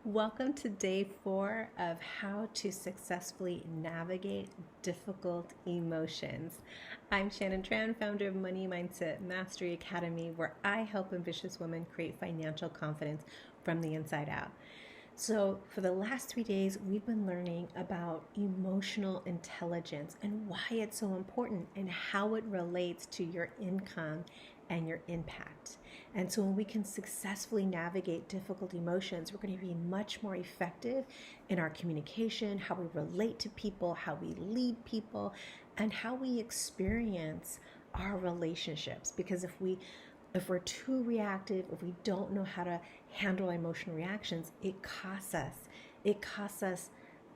Welcome to day 4 of how to successfully navigate difficult emotions. I'm Shannon Tran, founder of Money Mindset Mastery Academy, where I help ambitious women create financial confidence from the inside out. So, for the last 3 days, we've been learning about emotional intelligence and why it's so important and how it relates to your income and your impact. And so, when we can successfully navigate difficult emotions, we're going to be much more effective in our communication, how we relate to people, how we lead people, and how we experience our relationships. Because if we're too reactive, if we don't know how to handle emotional reactions, it costs us. It costs us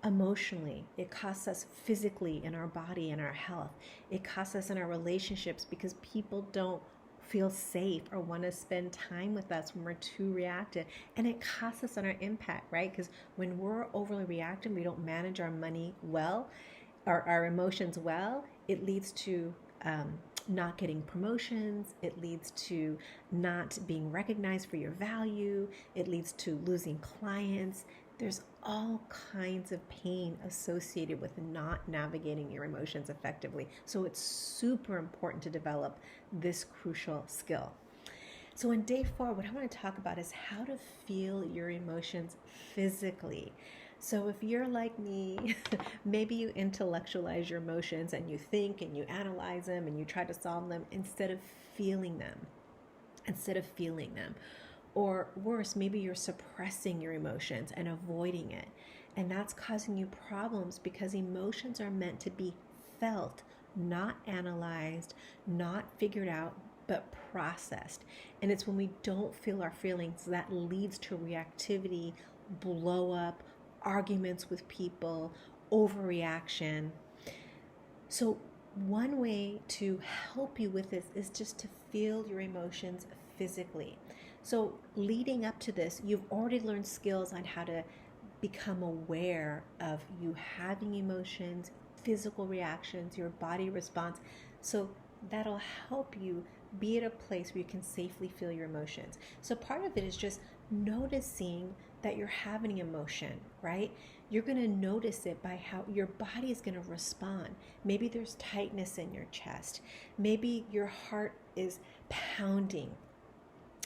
emotionally. It costs us physically in our body and our health. It costs us in our relationships because people don't feel safe or want to spend time with us when we're too reactive. And it costs us on our impact, right? Because when we're overly reactive, we don't manage our money well, or our emotions well, it leads to not getting promotions. It leads to not being recognized for your value. It leads to losing clients. There's all kinds of pain associated with not navigating your emotions effectively. So it's super important to develop this crucial skill. So in day 4, what I want to talk about is how to feel your emotions physically. So if you're like me, maybe you intellectualize your emotions and you think and you analyze them and you try to solve them instead of feeling them. Or worse, maybe you're suppressing your emotions and avoiding it. And that's causing you problems because emotions are meant to be felt, not analyzed, not figured out, but processed. And it's when we don't feel our feelings that leads to reactivity, blow up, arguments with people, overreaction. So one way to help you with this is just to feel your emotions physically. So leading up to this, you've already learned skills on how to become aware of you having emotions, physical reactions, your body response. So that'll help you be at a place where you can safely feel your emotions. So part of it is just noticing that you're having emotion, right? You're going to notice it by how your body is going to respond. Maybe there's tightness in your chest. Maybe your heart is pounding.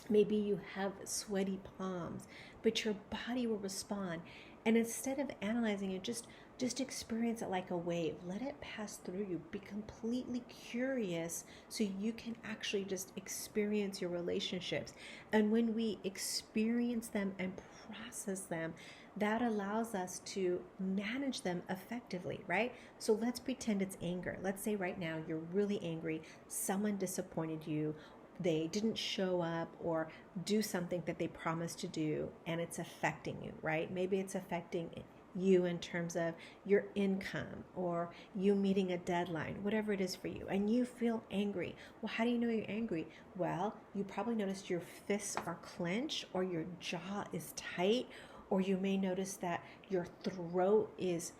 Maybe you have sweaty palms, but your body will respond. And instead of analyzing it, just experience it like a wave. Let it pass through you. Be completely curious so you can actually just experience your relationships. And when we experience them and process them, that allows us to manage them effectively, right? So let's pretend it's anger. Let's say right now you're really angry. Someone disappointed you. They didn't show up or do something that they promised to do, and it's affecting you, right? Maybe it's affecting you in terms of your income or you meeting a deadline, whatever it is for you, and you feel angry. Well, how do you know you're angry? Well, you probably noticed your fists are clenched or your jaw is tight, or you may notice that your throat is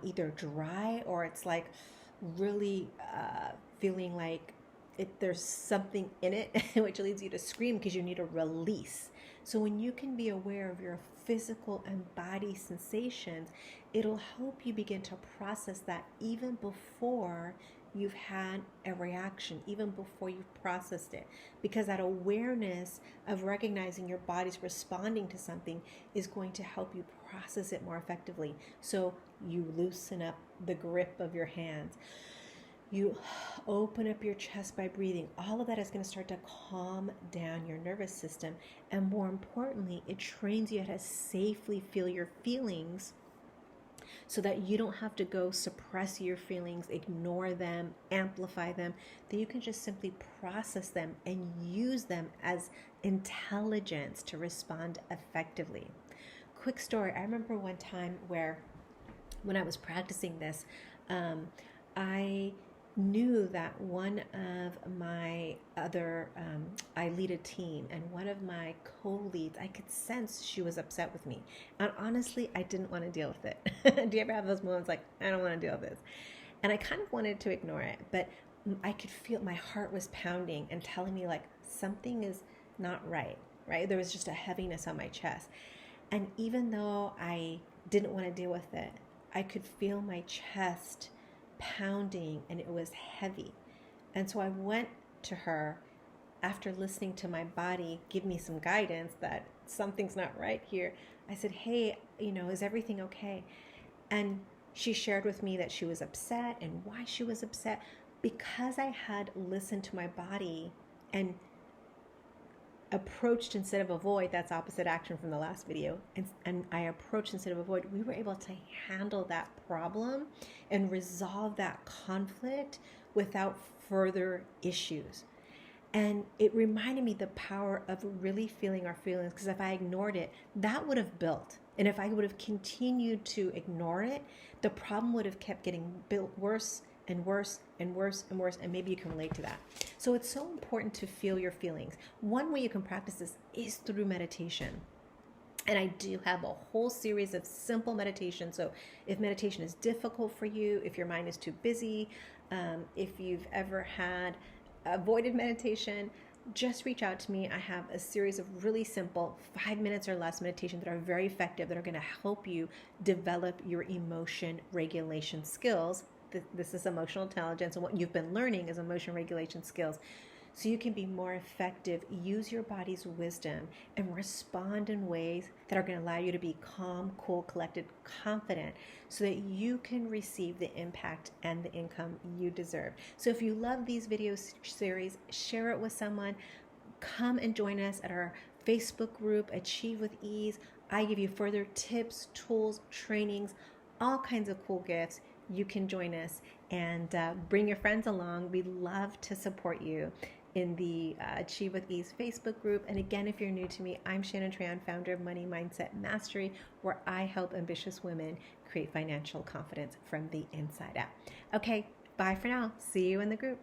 either dry or it's like really feeling like there's something in it, which leads you to scream because you need a release. So when you can be aware of your physical and body sensations, it'll help you begin to process that even before you've had a reaction, even before you've processed it. Because that awareness of recognizing your body's responding to something is going to help you process it more effectively. So you loosen up the grip of your hands. You open up your chest by breathing. All of that is going to start to calm down your nervous system. And more importantly, it trains you how to safely feel your feelings so that you don't have to go suppress your feelings, ignore them, amplify them, that you can just simply process them and use them as intelligence to respond effectively. Quick story. I remember one time where when I was practicing this, I knew that one of my other, I lead a team, and one of my co-leads, I could sense she was upset with me. And honestly, I didn't want to deal with it. Do you ever have those moments like, I don't want to deal with this? And I kind of wanted to ignore it, but I could feel my heart was pounding and telling me like something is not right, right? There was just a heaviness on my chest. And even though I didn't want to deal with it, I could feel my chest pounding and it was heavy. And so I went to her after listening to my body give me some guidance that something's not right here. I said, hey, is everything okay? And she shared with me that she was upset and why she was upset. Because I had listened to my body and approached instead of avoid, that's opposite action from the last video, and I approached instead of avoid, we were able to handle that problem and resolve that conflict without further issues. And it reminded me the power of really feeling our feelings, because if I ignored it, that would have built. And if I would have continued to ignore it, the problem would have kept getting built worse and worse and worse and worse. And maybe you can relate to that. So it's so important to feel your feelings. One way you can practice this is through meditation. And I do have a whole series of simple meditations. So if meditation is difficult for you, if your mind is too busy, if you've ever had avoided meditation, just reach out to me. I have a series of really simple 5 minutes or less meditations that are very effective, that are going to help you develop your emotion regulation skills. This is emotional intelligence, and what you've been learning is emotion regulation skills. So you can be more effective, use your body's wisdom, and respond in ways that are going to allow you to be calm, cool, collected, confident, so that you can receive the impact and the income you deserve. So if you love these video series, share it with someone. Come and join us at our Facebook group, Achieve with Ease. I give you further tips, tools, trainings, all kinds of cool gifts. You can join us and bring your friends along. We'd love to support you in the Achieve with Ease Facebook group. And again, if you're new to me, I'm Shannon Tran, founder of Money Mindset Mastery, where I help ambitious women create financial confidence from the inside out. Okay, bye for now. See you in the group.